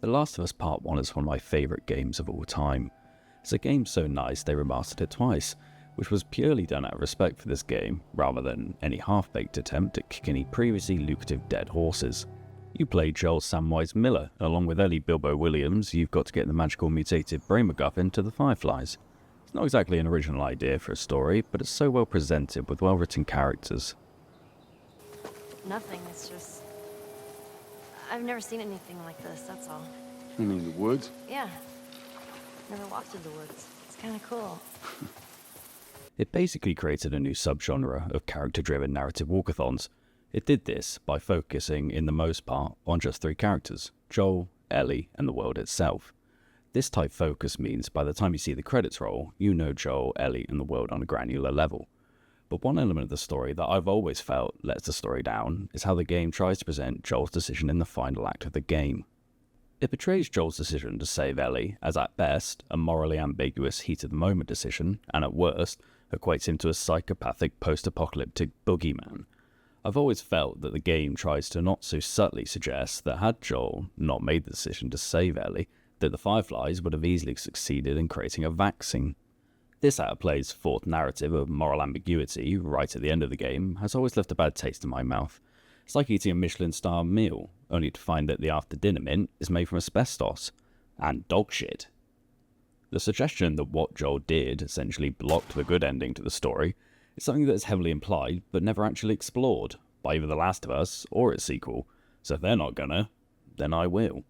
The Last of Us Part 1 is one of my favourite games of all time. It's a game so nice they remastered it twice, which was purely done out of respect for this game, rather than any half-baked attempt at kicking any previously lucrative dead horses. You play Joel Samwise Miller, along with Ellie Bilbo Williams. You've got to get the magical mutated brain MacGuffin to the Fireflies. It's not exactly an original idea for a story, but it's so well presented with well-written characters. Nothing, it's just... I've never seen anything like this, that's all. You mean the woods? Yeah. Never walked through the woods. It's kind of cool. It basically created a new subgenre of character-driven narrative walkathons. It did this by focusing, in the most part, on just 3 characters: Joel, Ellie, and the world itself. This type focus means by the time you see the credits roll, you know Joel, Ellie, and the world on a granular level. But one element of the story that I've always felt lets the story down is how the game tries to present Joel's decision in the final act of the game. It portrays Joel's decision to save Ellie as at best a morally ambiguous heat-of-the-moment decision, and at worst equates him to a psychopathic post-apocalyptic boogeyman. I've always felt that the game tries to not so subtly suggest that had Joel not made the decision to save Ellie, that the Fireflies would have easily succeeded in creating a vaccine. This outplay's fourth narrative of moral ambiguity right at the end of the game has always left a bad taste in my mouth. It's like eating a Michelin-star meal, only to find that the after-dinner mint is made from asbestos and dog shit. The suggestion that what Joel did essentially blocked the good ending to the story is something that is heavily implied but never actually explored by either The Last of Us or its sequel, so if they're not gonna, then I will.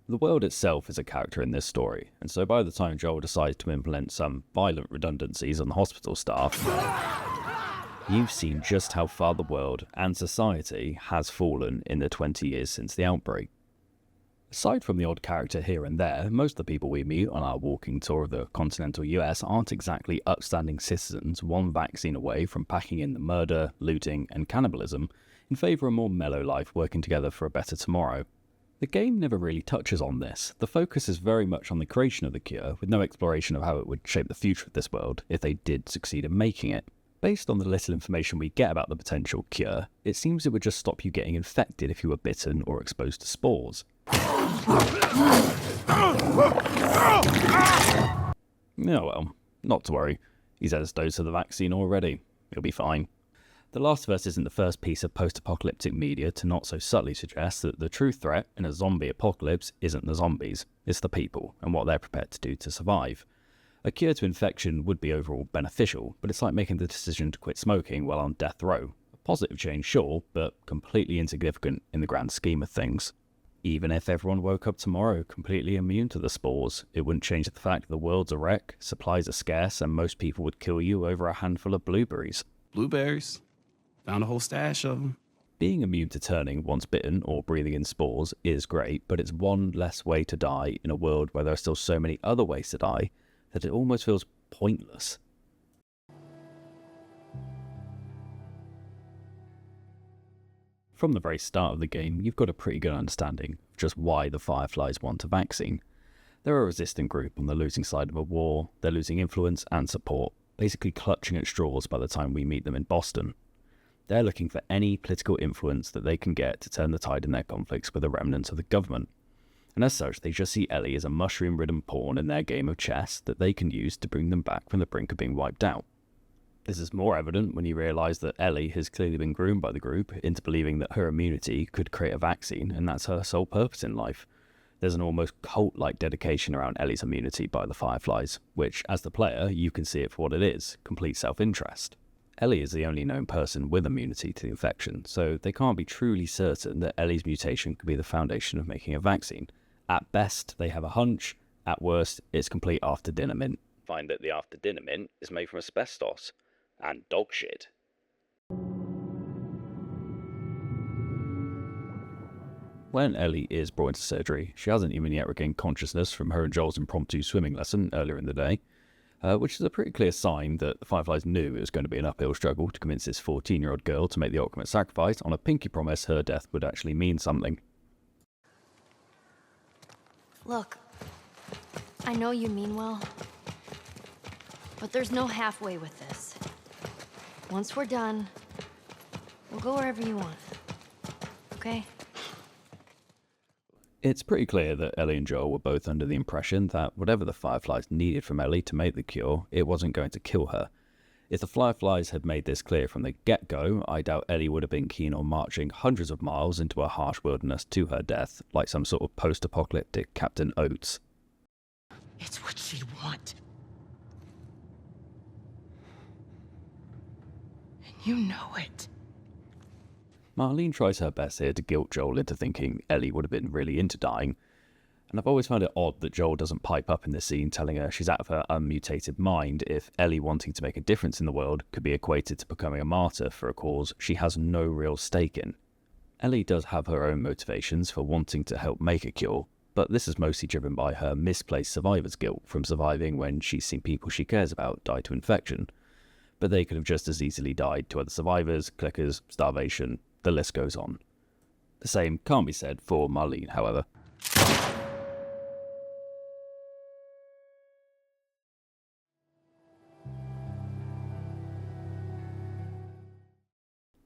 The world itself is a character in this story, and so by the time Joel decides to implement some violent redundancies on the hospital staff, you've seen just how far the world and society has fallen in the 20 years since the outbreak. Aside from the odd character here and there, most of the people we meet on our walking tour of the continental US aren't exactly upstanding citizens one vaccine away from packing in the murder, looting, and cannibalism in favour of a more mellow life working together for a better tomorrow. The game never really touches on this. The focus is very much on the creation of the cure, with no exploration of how it would shape the future of this world if they did succeed in making it. Based on the little information we get about the potential cure, it seems it would just stop you getting infected if you were bitten or exposed to spores. Oh well, not to worry. He's had his dose of the vaccine already. He'll be fine. The Last of Us isn't the first piece of post-apocalyptic media to not so subtly suggest that the true threat in a zombie apocalypse isn't the zombies, it's the people and what they're prepared to do to survive. A cure to infection would be overall beneficial, but it's like making the decision to quit smoking while on death row. A positive change, sure, but completely insignificant in the grand scheme of things. Even if everyone woke up tomorrow completely immune to the spores, it wouldn't change the fact that the world's a wreck, supplies are scarce, and most people would kill you over a handful of blueberries. Blueberries? Found a whole stash of them. Being immune to turning once bitten or breathing in spores is great, but it's one less way to die in a world where there are still so many other ways to die that it almost feels pointless. From the very start of the game, you've got a pretty good understanding of just why the Fireflies want a vaccine. They're a resistant group on the losing side of a war, they're losing influence and support, basically clutching at straws by the time we meet them in Boston. They're looking for any political influence that they can get to turn the tide in their conflicts with the remnants of the government. And as such, they just see Ellie as a mushroom-ridden pawn in their game of chess that they can use to bring them back from the brink of being wiped out. This is more evident when you realise that Ellie has clearly been groomed by the group into believing that her immunity could create a vaccine, and that's her sole purpose in life. There's an almost cult-like dedication around Ellie's immunity by the Fireflies, which, as the player, you can see it for what it is, complete self-interest. Ellie is the only known person with immunity to the infection, so they can't be truly certain that Ellie's mutation could be the foundation of making a vaccine. At best, they have a hunch. At worst, it's complete after-dinner mint. Find that the after-dinner mint is made from asbestos and dog shit. When Ellie is brought into surgery, she hasn't even yet regained consciousness from her and Joel's impromptu swimming lesson earlier in the day, which is a pretty clear sign that the Fireflies knew it was going to be an uphill struggle to convince this 14-year-old girl to make the ultimate sacrifice on a pinky promise her death would actually mean something. Look, I know you mean well, but there's no halfway with this. Once we're done, We'll go wherever you want. Okay? It's pretty clear that Ellie and Joel were both under the impression that whatever the Fireflies needed from Ellie to make the cure, it wasn't going to kill her. If the Fireflies had made this clear from the get-go, I doubt Ellie would have been keen on marching hundreds of miles into a harsh wilderness to her death, like some sort of post-apocalyptic Captain Oates. It's what she'd want. And you know it. Marlene tries her best here to guilt Joel into thinking Ellie would have been really into dying, and I've always found it odd that Joel doesn't pipe up in this scene telling her she's out of her unmutated mind if Ellie wanting to make a difference in the world could be equated to becoming a martyr for a cause she has no real stake in. Ellie does have her own motivations for wanting to help make a cure, but this is mostly driven by her misplaced survivor's guilt from surviving when she's seen people she cares about die to infection. But they could have just as easily died to other survivors, clickers, starvation, the list goes on. The same can't be said for Marlene, however.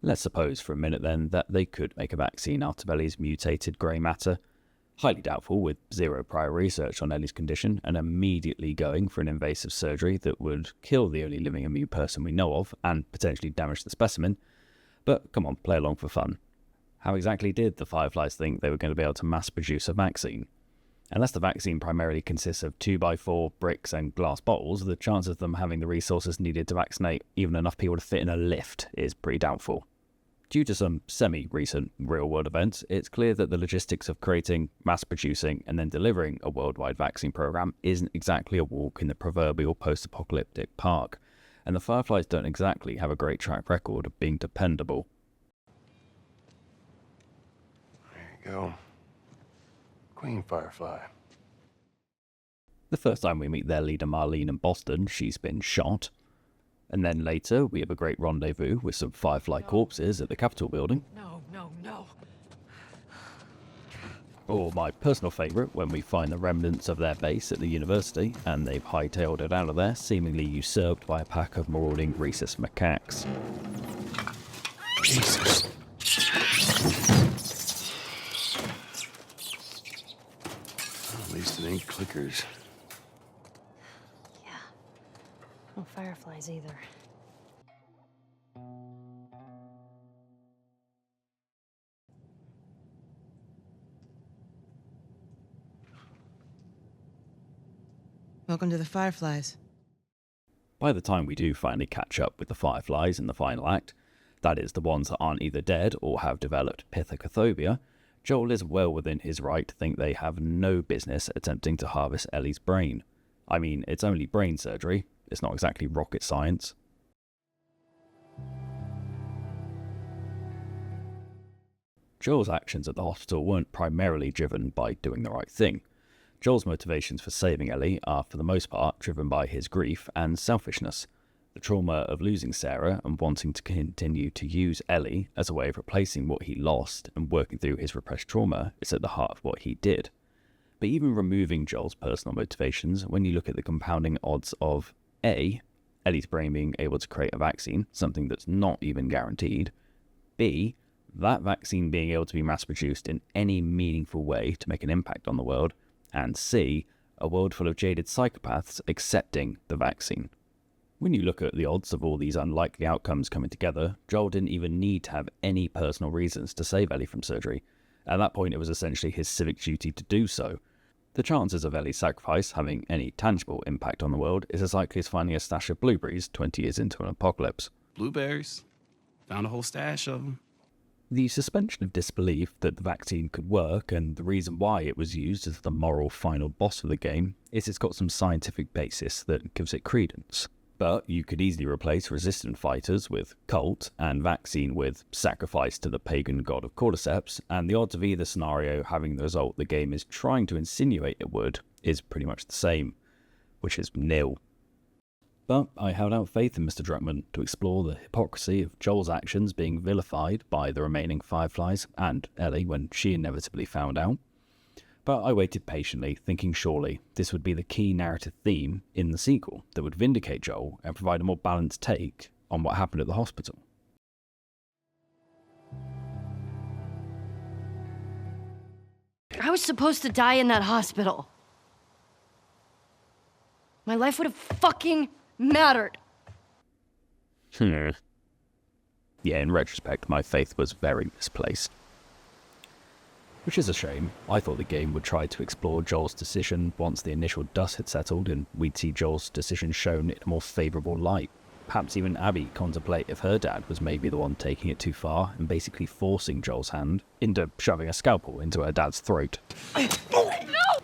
Let's suppose for a minute then that they could make a vaccine out of Ellie's mutated grey matter. Highly doubtful, with zero prior research on Ellie's condition and immediately going for an invasive surgery that would kill the only living immune person we know of and potentially damage the specimen. But come on, play along for fun. How exactly did the Fireflies think they were going to be able to mass produce a vaccine? Unless the vaccine primarily consists of 2x4 bricks and glass bottles, the chance of them having the resources needed to vaccinate even enough people to fit in a lift is pretty doubtful. Due to some semi-recent real-world events, it's clear that the logistics of creating, mass-producing, and then delivering a worldwide vaccine program isn't exactly a walk in the proverbial post-apocalyptic park, and the Fireflies don't exactly have a great track record of being dependable. There you go. Queen Firefly. The first time we meet their leader Marlene in Boston, she's been shot. And then later, we have a great rendezvous with some Firefly corpses at the Capitol building. No. Or my personal favourite, when we find the remnants of their base at the university, and they've hightailed it out of there, seemingly usurped by a pack of marauding rhesus macaques. Jesus. At least it ain't clickers. Yeah. No fireflies either. Welcome to the Fireflies. By the time we do finally catch up with the Fireflies in the final act, that is, the ones that aren't either dead or have developed pithecathobia, Joel is well within his right to think they have no business attempting to harvest Ellie's brain. I mean, it's only brain surgery, it's not exactly rocket science. Joel's actions at the hospital weren't primarily driven by doing the right thing. Joel's motivations for saving Ellie are, for the most part, driven by his grief and selfishness. The trauma of losing Sarah and wanting to continue to use Ellie as a way of replacing what he lost and working through his repressed trauma is at the heart of what he did. But even removing Joel's personal motivations, when you look at the compounding odds of A, Ellie's brain being able to create a vaccine, something that's not even guaranteed, B, that vaccine being able to be mass-produced in any meaningful way to make an impact on the world, and C, a world full of jaded psychopaths accepting the vaccine. When you look at the odds of all these unlikely outcomes coming together, Joel didn't even need to have any personal reasons to save Ellie from surgery. At that point, it was essentially his civic duty to do so. The chances of Ellie's sacrifice having any tangible impact on the world is as likely as finding a stash of blueberries 20 years into an apocalypse. Blueberries. Found a whole stash of them. The suspension of disbelief that the vaccine could work and the reason why it was used as the moral final boss of the game is it's got some scientific basis that gives it credence. But you could easily replace resistant fighters with cult and vaccine with sacrifice to the pagan god of cordyceps, and the odds of either scenario having the result the game is trying to insinuate it would is pretty much the same, which is nil. But I held out faith in Mr. Druckmann to explore the hypocrisy of Joel's actions being vilified by the remaining Fireflies and Ellie when she inevitably found out. But I waited patiently, thinking surely this would be the key narrative theme in the sequel that would vindicate Joel and provide a more balanced take on what happened at the hospital. I was supposed to die in that hospital. My life would have fucking mattered. Yeah, in retrospect, my faith was very misplaced. Which is a shame. I thought the game would try to explore Joel's decision once the initial dust had settled and we'd see Joel's decision shown in a more favourable light. Perhaps even Abby contemplate if her dad was maybe the one taking it too far and basically forcing Joel's hand into shoving a scalpel into her dad's throat.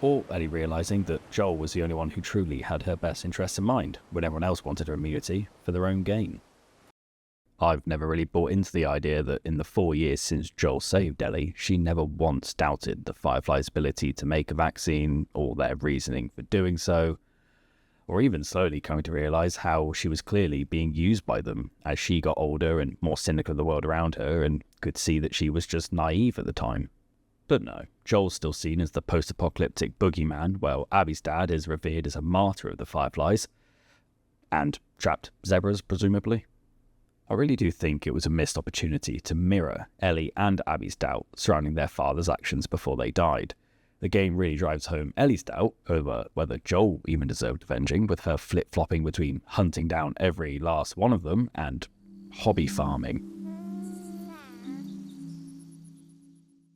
Or Ellie realising that Joel was the only one who truly had her best interests in mind, when everyone else wanted her immunity for their own gain. I've never really bought into the idea that in the 4 years since Joel saved Ellie, she never once doubted the Firefly's ability to make a vaccine or their reasoning for doing so, or even slowly coming to realise how she was clearly being used by them as she got older and more cynical of the world around her and could see that she was just naive at the time. But no, Joel's still seen as the post-apocalyptic boogeyman, while Abby's dad is revered as a martyr of the Fireflies. And trapped zebras, presumably. I really do think it was a missed opportunity to mirror Ellie and Abby's doubt surrounding their father's actions before they died. The game really drives home Ellie's doubt over whether Joel even deserved avenging, with her flip-flopping between hunting down every last one of them and hobby farming.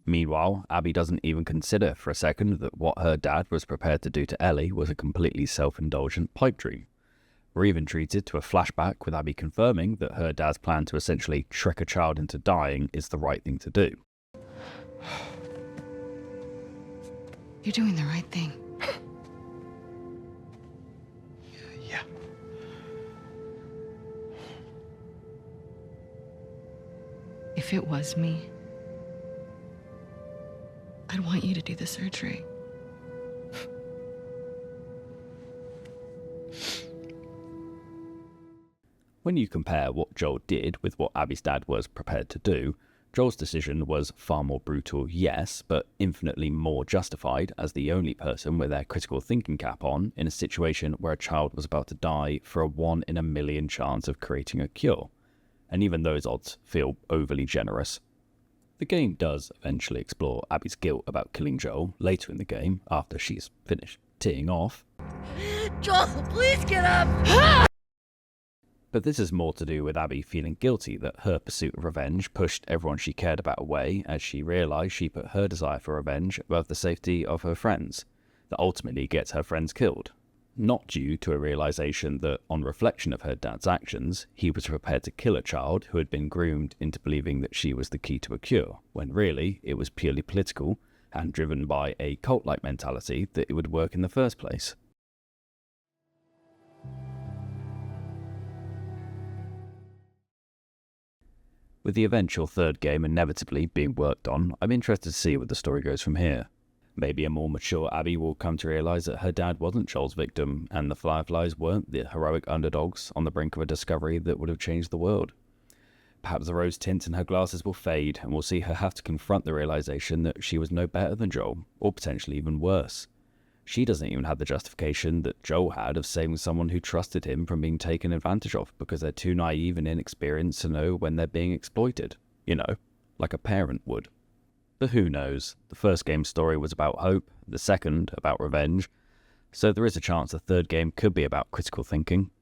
Meanwhile, Abby doesn't even consider for a second that what her dad was prepared to do to Ellie was a completely self-indulgent pipe dream. We're even treated to a flashback with Abby confirming that her dad's plan to essentially trick a child into dying is the right thing to do. You're doing the right thing. Yeah. If it was me, I'd want you to do the surgery. When you compare what Joel did with what Abby's dad was prepared to do, Joel's decision was far more brutal, yes, but infinitely more justified as the only person with their critical thinking cap on in a situation where a child was about to die for a 1 in a million chance of creating a cure. And even those odds feel overly generous. The game does eventually explore Abby's guilt about killing Joel later in the game after she's finished teeing off. Joel, please get up! But this is more to do with Abby feeling guilty that her pursuit of revenge pushed everyone she cared about away as she realised she put her desire for revenge above the safety of her friends, that ultimately gets her friends killed. Not due to a realisation that, on reflection of her dad's actions, he was prepared to kill a child who had been groomed into believing that she was the key to a cure, when really it was purely political and driven by a cult-like mentality that it would work in the first place. With the eventual third game inevitably being worked on, I'm interested to see where the story goes from here. Maybe a more mature Abby will come to realise that her dad wasn't Joel's victim, and the Fireflies weren't the heroic underdogs on the brink of a discovery that would have changed the world. Perhaps the rose tint in her glasses will fade, and we'll see her have to confront the realisation that she was no better than Joel, or potentially even worse. She doesn't even have the justification that Joel had of saving someone who trusted him from being taken advantage of because they're too naive and inexperienced to know when they're being exploited. You know, like a parent would. But who knows? The first game's story was about hope, the second about revenge, so there is a chance the third game could be about critical thinking.